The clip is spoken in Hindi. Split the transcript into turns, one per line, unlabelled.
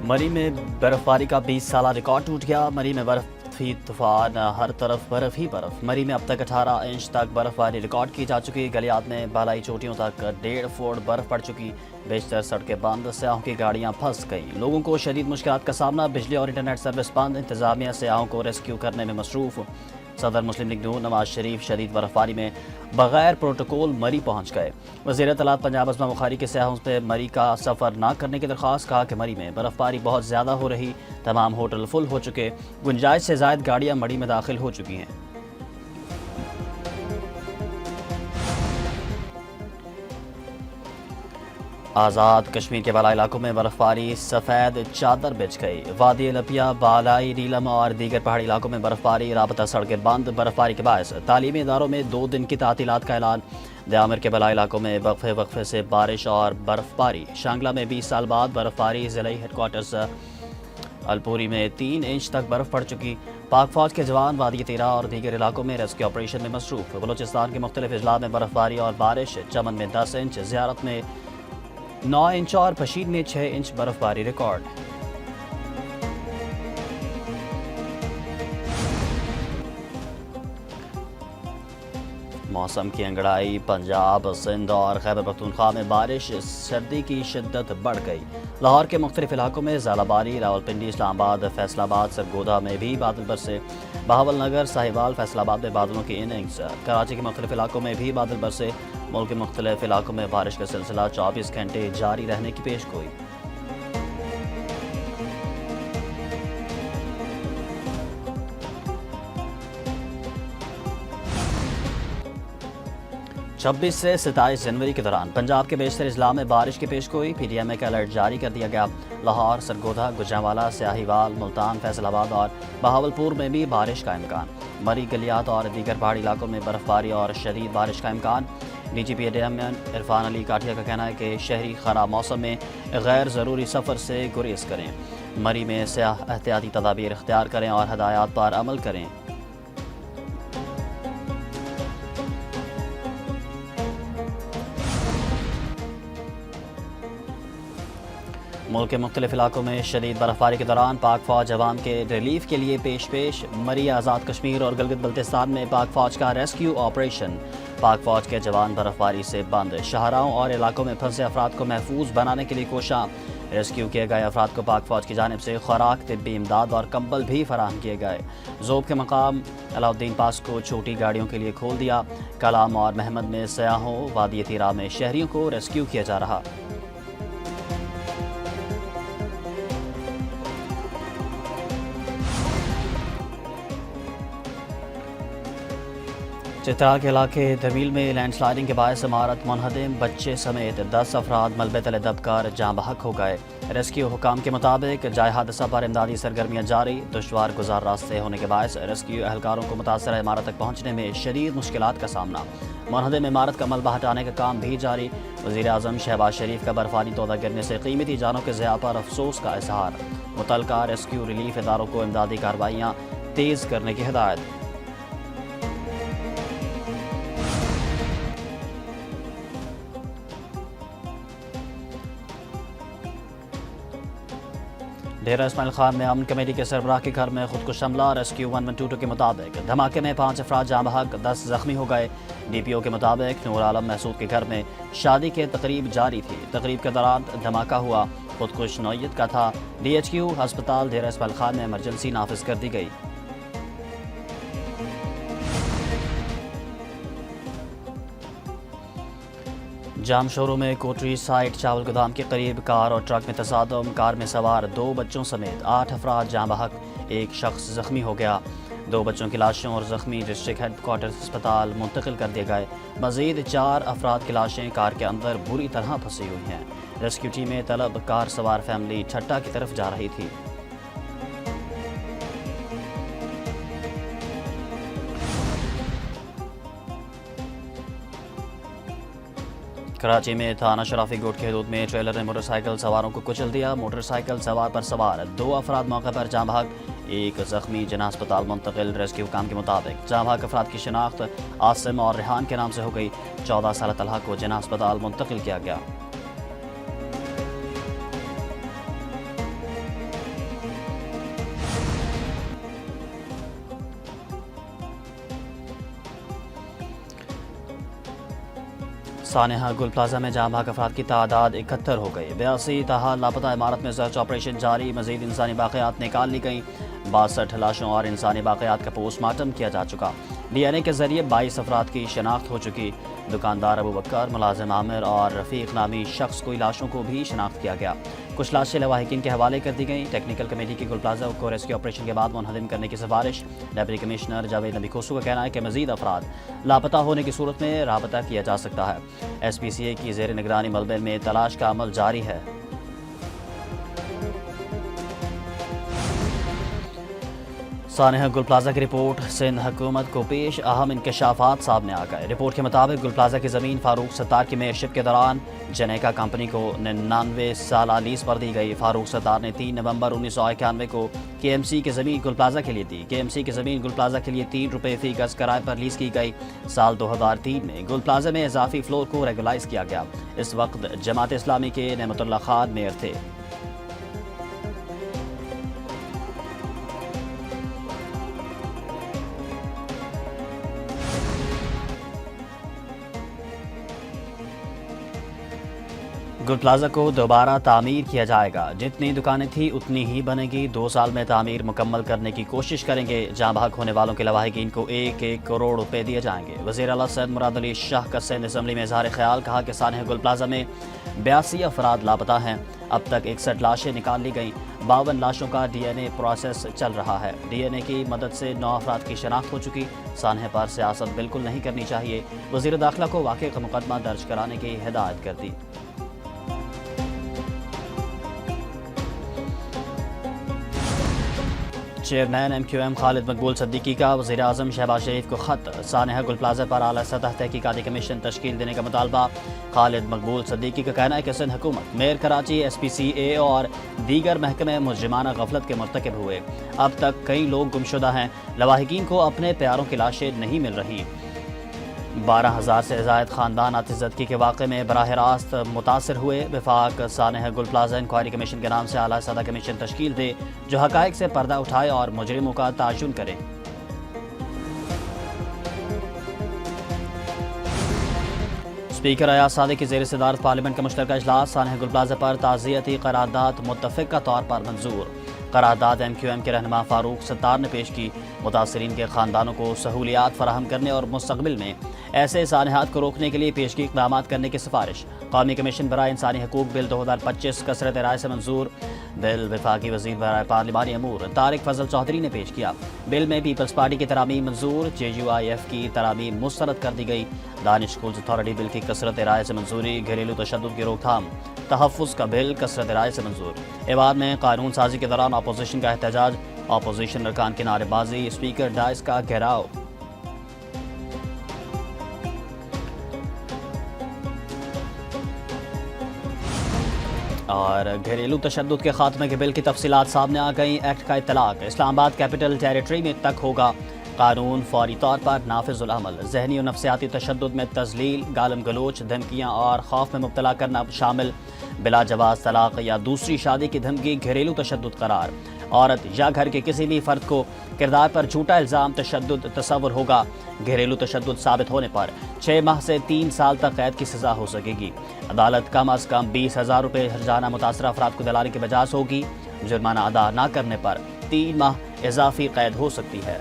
मरी में बर्फबारी का 20 साला रिकॉर्ड टूट गया। मरी में बर्फी तूफान, हर तरफ बर्फ ही बर्फ। मरी में अब तक 18 इंच तक बर्फबारी रिकॉर्ड की जा चुकी। गलियात में बालाई चोटियों तक 1.5 फुट बर्फ पड़ चुकी। बेशतर सड़कें बंद, सयाहों की गाड़ियां फंस गईं। लोगों को शदीद मुश्किलात का सामना। बिजली और इंटरनेट सर्विस बंद। इंतजामिया सयाहों को रेस्क्यू करने में मसरूफ। सदर मुस्लिम लीग नून नवाज शरीफ शदीद बर्फबारी में बगैर प्रोटोकॉल मरी पहुंच गए। वज़ीर इत्तलात पंजाब अज़मा बुखारी के सयाहों से मरी का सफ़र न करने की दरख्वास्त। कहा कि मरी में बर्फबारी बहुत ज़्यादा हो रही, तमाम होटल फुल हो चुके, गुंजाइश से ज़ायद गाड़ियाँ मरी में दाखिल हो चुकी हैं। आज़ाद कश्मीर के बाला इलाकों में बर्फबारी सफ़ेद चादर बिछ गई। वादी लपिया, बालाई नीलम और दीगर पहाड़ी इलाकों में बर्फबारी, राबता सड़कें बंद। बर्फबारी के बायस तालीमी इदारों में 2 दिन की तातीलात का ऐलान। दयामिर के बाला इलाकों में वक्फे वक्फे से बारिश और बर्फबारी। शांगला में 20 साल बाद बर्फबारी। ज़िले हेडक्वार्टर्स अलपुरी में 3 इंच तक बर्फ पड़ चुकी। पाक फौज के जवान वादी तीरा और दीगर इलाकों में रेस्क्यू ऑपरेशन में मसरूफ। बलूचिस्तान के मुख्तलिफ अजला में बर्फबारी और बारिश। चमन में 10 इंच, ज़ियारत में 9 इंच और पशीन में 6 इंच बर्फबारी रिकॉर्ड। मौसम की अंगड़ाई। पंजाब, सिंध और खैबर पख्तूनख्वा में बारिश, सर्दी की शिद्दत बढ़ गई। लाहौर के मुख्तलिफ इलाकों में ज़ालाबारी, रावलपिंडी, इस्लामाबाद, फैसलाबाद, सरगोधा में भी बादल बरसे। बहावल नगर, साहिवाल, फैसलाबाद में बादलों की इनिंग्स। कराची के मुख्तलिफ इलाकों में भी बादल बरसे। मुल्क के मुख्तलिफ इलाकों में बारिश का सिलसिला 24 घंटे जारी रहने की पेशगोई। छब्बीस से 27 जनवरी के दौरान पंजाब के बेशतर इजला में बारिश की पेशगोई। PDMA का अलर्ट जारी कर दिया गया। लाहौर, सरगोधा, गुजरांवाला, सियाहीवाल, मुल्तान, फैसलाबाद और बहावलपुर में भी बारिश का इम्कान। मरी, गलियात और दीगर पहाड़ी इलाकों में बर्फबारी और शदीद बारिश का इम्कान। DGP PDMA इरफान अली काठिया का कहना है कि शहरी खराब मौसम में गैर ज़रूरी सफ़र से गुरेज करें। मरी में सयाह एहतियाती तदाबीर इख्तियार करें और हदायत पर अमल करें। मुल्क के मुख्तलिफ इलाकों में शदीद बर्फबारी के दौरान पाक फौज अवाम के रिलीफ के लिए पेश। मरी, आज़ाद कश्मीर और गिलगित बल्तिस्तान में पाक फौज का रेस्क्यू ऑपरेशन। पाक फौज के जवान बर्फबारी से बंद। शाहराहों और इलाकों में फंसे अफराद को महफूज बनाने के लिए कोशां। रेस्क्यू किए गए अफराद को पाक फौज की जानिब से खुराक, तिब्बी इमदाद और कंबल भी फराहम किए गए। जोब के मकाम अलाउद्दीन पास को छोटी गाड़ियों के लिए खोल दिया। कलाम और महमद में सयाहों, वादी तीरा में शहरियों को रेस्क्यू किया जा रहा। चित्राल के इलाके धमील में लैंडस्लाइडिंग के बायस इमारत मुनहदम, बच्चे समेत 10 अफराद मलबे तले दबकर जाँ बहक हो गए। रेस्क्यू हुकाम के मुताबिक जाए हादसा पर इमदादी सरगर्मियाँ जारी। दुश्वार गुजार रास्ते होने के बायस रेस्क्यू एहलकारों को मुतासरा इमारत तक पहुँचने में शदीद मुश्किलात का सामना। मुनहदम इमारत का मलबा हटाने का काम भी जारी। वज़ीर आज़म शहबाज शरीफ का बर्फानी तोदा गिरने से कीमती जानों के ज़िया पर अफसोस का इजहार। मुतलका रेस्क्यू रिलीफ इदारों को इमदादी कार्रवाइयाँ तेज़ करने की हिदायत। डेरा इस्माइल खान में अमन कमेटी के सरबराह के घर में खुदकुश हमला। रेस्क्यू 1122 के मुताबिक धमाके में 5 अफराद जाँ बहक, 10 जख्मी हो गए। DPO के मुताबिक नूर आलम महसूद के घर में शादी के तकरीब जारी थी। तकरीब के दौरान धमाका हुआ, खुदकुश नौयत का था। DHQ अस्पताल डेरा इस्माइल खान में इमरजेंसी नाफिज कर दी गई। जाम शोरों में कोटरी साइड चावल गोदाम के करीब कार और ट्रक में तसादम। कार में सवार 2 बच्चों समेत 8 अफराद जाँ बहक, 1 शख्स जख्मी हो गया। 2 बच्चों की लाशें और जख्मी डिस्ट्रिक्ट हेडक्वार्टर अस्पताल मुंतकिल कर दिए गए। मजीद 4 अफराद की लाशें कार के अंदर बुरी तरह फंसी हुई हैं। रेस्क्यू टीमें तलब कार सवार फैमिली छट्टा की तरफ जा रही थी। कराची में थाना शराफी गोट के हदूद में ट्रेलर ने मोटरसाइकिल सवारों को कुचल दिया। मोटरसाइकिल सवार पर सवार 2 अफराद मौके पर जाँ बहक, 1 जख्मी जना अस्पताल मुंतकिल। रेस्क्यू काम के मुताबिक जाँ बहक अफराद की शिनाख्त आसिम और रेहान के नाम से हो गई। 14 साल तलहा को जना अस्पताल मुंतकिल किया गया। सानेहा गुल प्लाजा में जाम भाग अफराद की तादाद 71 हो गई। 82 ताहाल लापता इमारत में सर्च ऑपरेशन जारी। मजीद इंसानी बाक़ियात निकाल ली गई। 62 लाशों और इंसानी बाक़ियात का पोस्टमार्टम किया जा चुका। DNA के जरिए 22 अफराद की शनाख्त हो चुकी। दुकानदार अबू बकर, मुलाजिम आमिर और रफ़ीक नामी शख्स को लाशों को भी शनाख्त किया गया। कुछ लाशें लवाहिकीन के हवाले कर दी गई। टेक्निकल कमेटी की गुल प्लाजा को रेस्क्यू ऑपरेशन के बाद मुनहदिम करने की सिफारिश। डिप्टी कमिश्नर जावेद नबी खोसू का कहना है कि मजीद अफराद लापता होने की सूरत में राबता किया जा सकता है। SPCA की ज़ेर निगरानी मलबे में तलाश का अमल जारी है। सानेहा गुल प्लाजा की रिपोर्ट सिंध हुकूमत को पेश। अहम इंकशाफात सामने आ गए। रिपोर्ट के मुताबिक गुल प्लाजा की ज़मीन फारूक सत्तार की मेयरशिप के दौरान जनेका कंपनी को 99 साल लीज पर दी गई। फारूक सत्तार ने 3 नवंबर 1991 को KMC की ज़मीन गुल प्लाजा के लिए दी। KMC की ज़मीन गुल प्लाजा के लिए 3 रुपये फी गज किराए पर लीज की गई। साल 2003 में गुल प्लाजा में इजाफी फ्लोर को रेगुलाइज किया गया। इस वक्त जमात इस्लामी के नेमतुल्लाह खान मेयर थे। गुल प्लाजा को दोबारा तामीर किया जाएगा। जितनी दुकानें थी उतनी ही बनेगी। 2 साल में तामीर मुकम्मल करने की कोशिश करेंगे। जाँ भाग होने वालों के लवाहिकीन को 1-1 करोड़ रुपए दिए जाएंगे। वज़ीर आला सैयद मुराद अली शाह का सिंध असम्बली में इजहार ख्याल। कहा कि सानेहा गुल प्लाजा में 82 अफराद लापता हैं। अब तक 61 लाशें निकाल ली गई। 52 लाशों का DNA प्रोसेस चल रहा है। DNA की मदद से 9 अफराद की शनाख्त हो चुकी। सानेहा पर सियासत बिल्कुल नहीं करनी चाहिए। वज़ीर दाखिला को वाक़े का मुकदमा दर्ज कराने की हिदायत कर दी। चेयरमैन MQM खालिद मकबूल सद्दीकी का वज़ीर आज़म शहबाज शरीफ को ख़त। सानेहा गुल प्लाजा पर आला सतह तहकीकाती कमीशन तश्कील देने का मुतालबा। खालिद मकबूल सद्दीकी का कहना है कि सिंध हुकूमत, मेयर कराची, SPCA और दीगर महकमे मुजरिमाना गफलत के मुर्तकिब हुए। अब तक कई लोग गुमशुदा हैं। लवाहिकीन को अपने प्यारों की लाशें नहीं मिल रही। 12,000 से ज़ायद ख़ानदान आतिशज़दगी के वाक़े में बराह रास्त मुतासर हुए। वफाक सानेहा गुल प्लाजा इंक्वायरी कमीशन के नाम से आला सतह कमीशन तश्कील दे जो हक़ाइक़ से पर्दा उठाए और मुजरिमों का ताजुन करे। स्पीकर अयाज सादिक की ज़ेर सदारत पार्लियामेंट का मुश्तरका इजलास। सानेहा गुल प्लाजा पर ताज़ियती करारदाद मुत्तफ़िक़ा तौर पर मंजूर। करारदाद MQM के रहनुमा फारूक सत्तार ने पेश की। मुतासरीन के ख़ानदानों को सहूलियात फराहम करने और मुस्तक़बिल में ऐसे सानहात को रोकने के लिए पेशगी इक़दामात करने की सिफारिश। कौमी कमीशन बराए इंसानी हकूक़ बिल 2025 कसरत राय से मंजूर। बिल वफाकी वज़ीर बराए पार्लिमानी अमूर तारिक फजल चौधरी ने पेश किया। बिल में पीपल्स पार्टी की तरामीम मंजूर। JUIF की तरामीम मुस्तरद कर दी गई। दानिश स्कूल्स अथॉरिटी बिल की कसरत राय से मंजूरी। घरेलू तशद्दुद की रोकथाम तहफ़्फ़ुज़ का बिल कसरत राय से मंजूर। एवाद में कानून साजी के दौरान अपोजिशन का एहतजाज। अपोजिशन अरकान की नारेबाजी। स्पीकर डाइस का घेराव। और घरेलू तशद्दुद के खात्मे के बिल की तफसीलात सामने आ गई। एक्ट का इतलाक इस्लामाबाद कैपिटल टेरिटरी में तक होगा। कानून फौरी तौर पर नाफिजुल अमल। जहनी और नफ्सियाती तशद्दुद में तजलील, गालम गलोच, धमकियाँ और खौफ में मुब्तला करना शामिल। बिला जवाज़ तलाक या दूसरी शादी की धमकी घरेलू तशद्दुद करार। औरत या घर के किसी भी फर्द को किरदार पर झूठा इल्ज़ाम तशद्दुद तस्वुर होगा। घरेलू तशद्दुद साबित होने पर 6 माह से 3 साल तक कैद की सज़ा हो सकेगी। अदालत कम अज़ कम 20,000 रुपये हर्जाना मुतासरा अफराद को दिलाने की बजाय होगी। जुर्माना अदा न करने पर 3 माह इजाफी कैद हो सकती है।